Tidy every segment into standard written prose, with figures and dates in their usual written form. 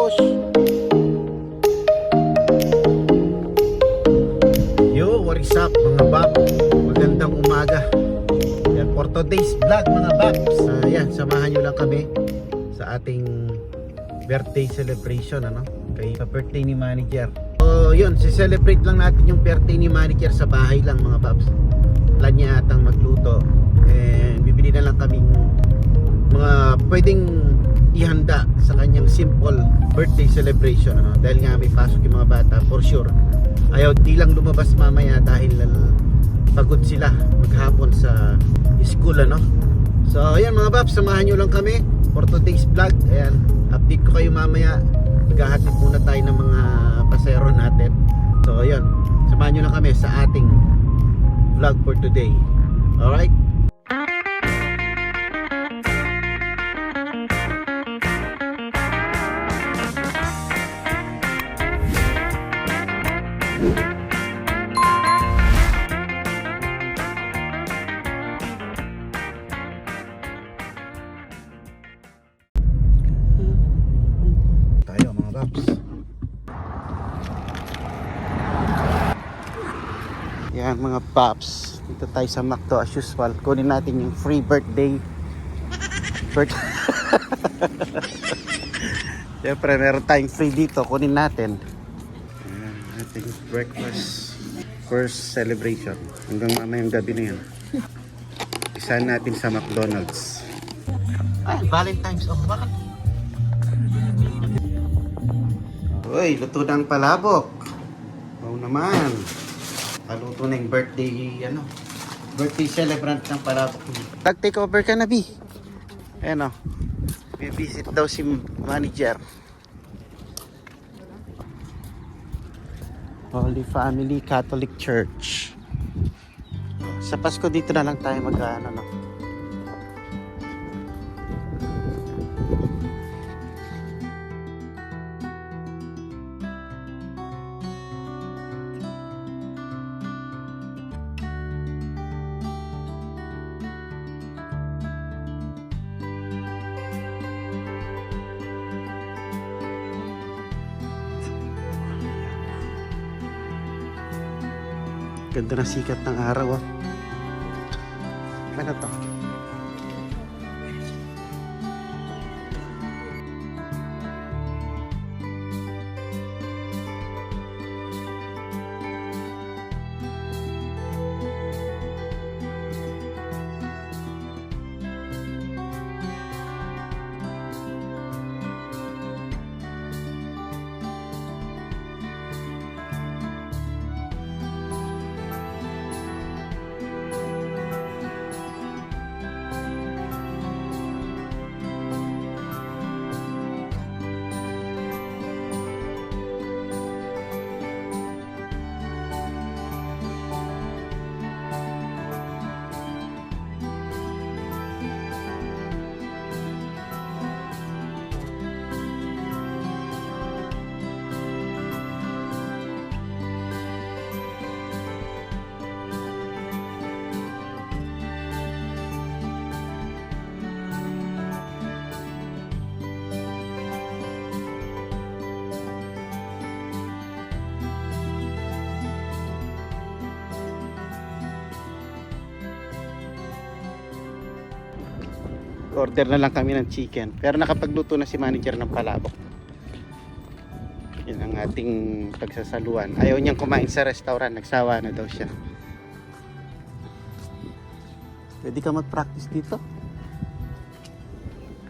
boss. Yo, what is up mga bab? Magandang umaga. Yan, for today's vlog mga babs. Yan, samahan nyo lang kami sa ating birthday celebration, ano? Kay birthday ni manager. So yun, si-celebrate lang natin yung birthday ni manager sa bahay lang mga babs. Plan niya atang magluto. And bibili na lang kaming mga pwedeng ihanda sa kanyang simple birthday celebration, ano? Dahil nga may pasok yung mga bata, for sure ayaw di lang lumabas mamaya dahil pagod sila maghapon sa school, ano? So ayan mga babs, samahan nyo lang kami for today's vlog. Ayan, update ko kayo mamaya. Maghahatid muna tayo ng mga pasero natin. So ayan, samahan nyo lang kami sa ating vlog for today. Alright. Tayo mga babs. Yan mga babs, dito tayo sa McDo as usual. Kunin natin yung free birthday. Siyempre meron tayong free dito, kunin natin. Ayan, ating breakfast, first celebration. Hanggang mamayang gabi na yan. Isa natin sa McDonald's. Ay, Valentine's of what? Uy, luto ng palabok. Oo naman. Paluto na yung birthday, birthday celebrant ng palabok. Take over ka na, B. Ayan o. May visit daw si manager. Holy Family Catholic Church. Sa Pasko dito na lang tayo mag-ano, no? Ganda na sikat ng araw, ah. Ano to? Order na lang kami ng chicken. Pero nakapagluto na si manager ng palabok. Yun ang ating pagsasaluan. Ayaw niyang kumain sa restaurant. Nagsawa na daw siya. Pwede ka mag-practice dito.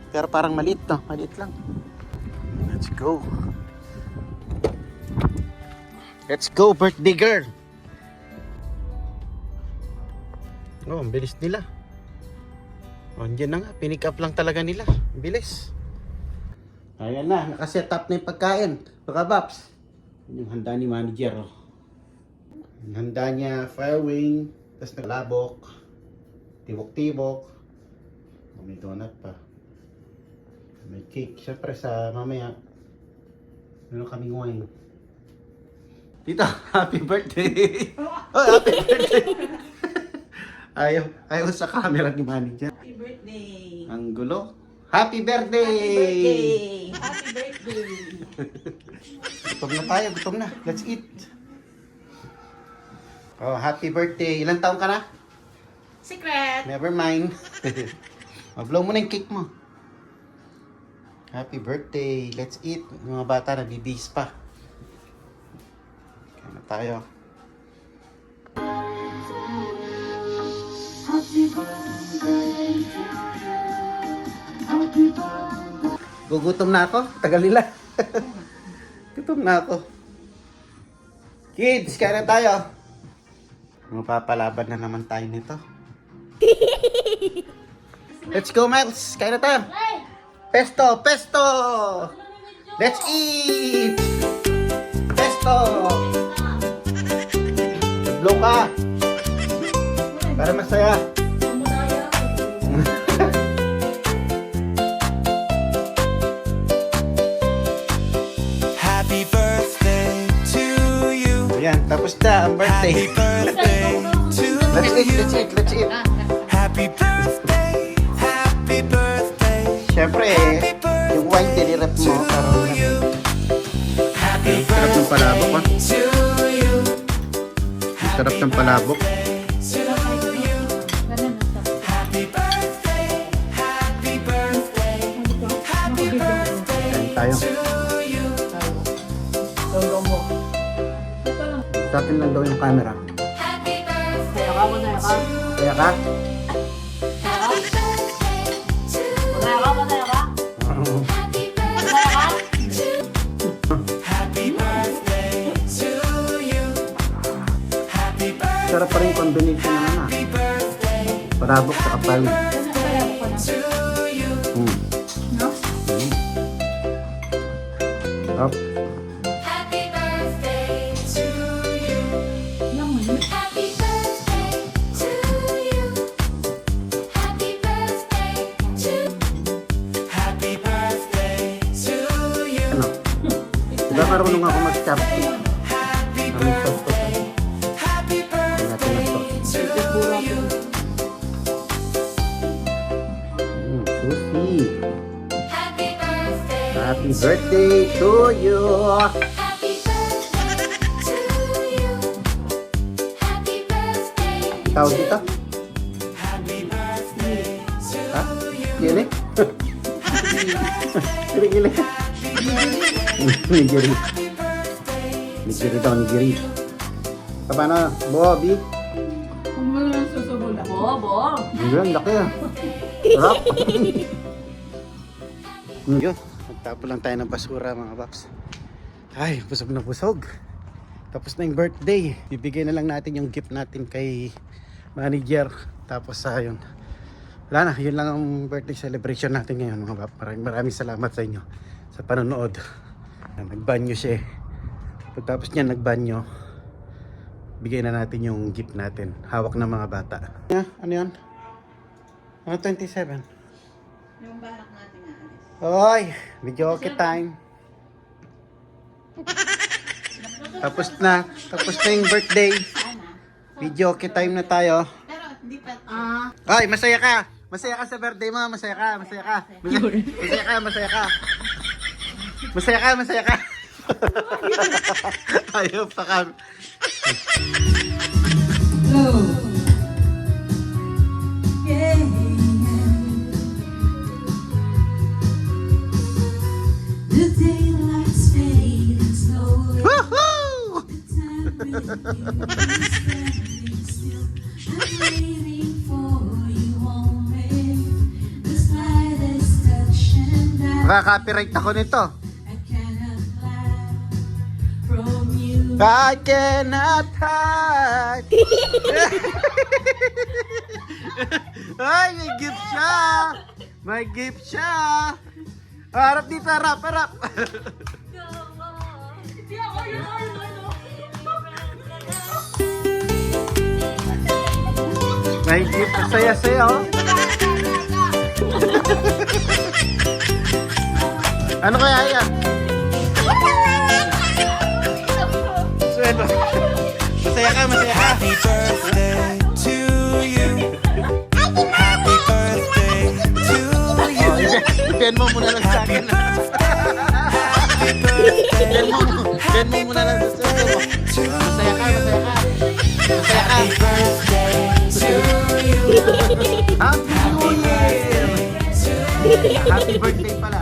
Pero parang maliit, no? Maliit lang. Let's go. Let's go, birthday girl. Oh, ang bilis nila. O, andyan na nga, pinick up lang talaga nila. Bilis. Ayan na, nakaset up na yung pagkain. Baka Baps. Yung handa ni manager. Oh. Yung handa niya, fire wing, tapos naglabok, tibok-tibok. O, may donut pa. May cake. Siyempre sa mamaya, meron kaming wine. Tita, happy birthday! Oh, happy birthday! Ayaw sa camera ni manager. Happy birthday! Ang gulo. Happy birthday! Happy birthday! Happy birthday! Gutom na tayo, gutom na. Let's eat. Oh, happy birthday. Ilang taon ka na? Secret! Never mind. Blow mo na yung cake mo. Happy birthday. Let's eat. Yung mga bata nabibis pa. Kaya na tayo. Gugutom na ako. Tagal nila. Gutom na ako. Kids, kaya na tayo. Mapapalaban na naman tayo nito. Let's go, Miles. Kaya na tayo. Pesto! Pesto! Let's eat! Pesto! Blow ka! Para masaya. Happy birthday to you. Ayan, tapos na ang birthday. Happy birthday to Let's eat, you. let's eat, let's eat. Happy birthday. Happy birthday. Siyempre, yung wine dinirap mo. Karoon na. Happy Sarap ng palabok, ha? birthday to you. Sarap ng palabok. To you. Happy birthday. Happy birthday. Happy birthday Kain tayo. to you. Sa akin lang daw yung camera. Happy birthday. Kaya ka, masaya ka. Kaya ka? Masaya ka, masaya ka. Oo. Masaya ka. Happy birthday to you. Happy birthday Sarap pa rin yung combination ng ano. Palabok sa kapal. to you. Up. Happy birthday to you. Happy birthday to you. Happy birthday to. Happy birthday to you. Ano? Diba marunong ako mag-chopstick? Ang sauce ko. Happy Ang natin na sauce. to you. Sushi. Happy birthday. Happy birthday to you. Happy birthday to you. Happy birthday. Tawag dito? Happy birthday to Ha? Gili? Gili-gili. Nigiri. Nigiri daw, nigiri. Paano? Bobby? Kung mo lang susubol ako. Bo. Yun, laki ah. Sarap. Yun, nagtapo lang tayo ng basura mga paps. Ay, busog na busog. Tapos na yung birthday. Bibigay na lang natin yung gift natin kay manager. Tapos yun. Wala na, yun lang ang birthday celebration natin ngayon mga paps. Maraming salamat sa inyo sa panonood. Nagbanyo siya eh. Pagtapos niya nagbanyo, bigay na natin yung gift natin. Hawak ng mga bata. Ano yun? Ano 27? Yung balak natin nga. Oy, video okay time. Tapos na yung birthday. Video okay time na tayo. Pero hindi pa. Ay, masaya ka. Masaya ka sa birthday mo, masaya ka, masaya ka. Masaya ka, masaya ka. Masaya ka, masaya ka. Ayaw pa ka. The daylight's fading slowly. Woohoo! Time standing still. I'm waiting for you only. The slightest touch and Makaka-copyright ako nito. I cannot hide from you. I cannot hide. Ay, may gift siya. May gift siya. Harap dito, harap, harap. Hindi ako yun. May gift. Saya-saya, oh. Ano kaya yan? Swelo. Masaya ka, masaya ka. Happy birthday to you. Happy birthday to you. Oh, ipian mo muna lang sa akin. Happy Bend mo muna lang sa suso mo. Masaya ka, masaya ka. Masaya ka. Happy birthday to you. Happy New Year! Happy birthday pala.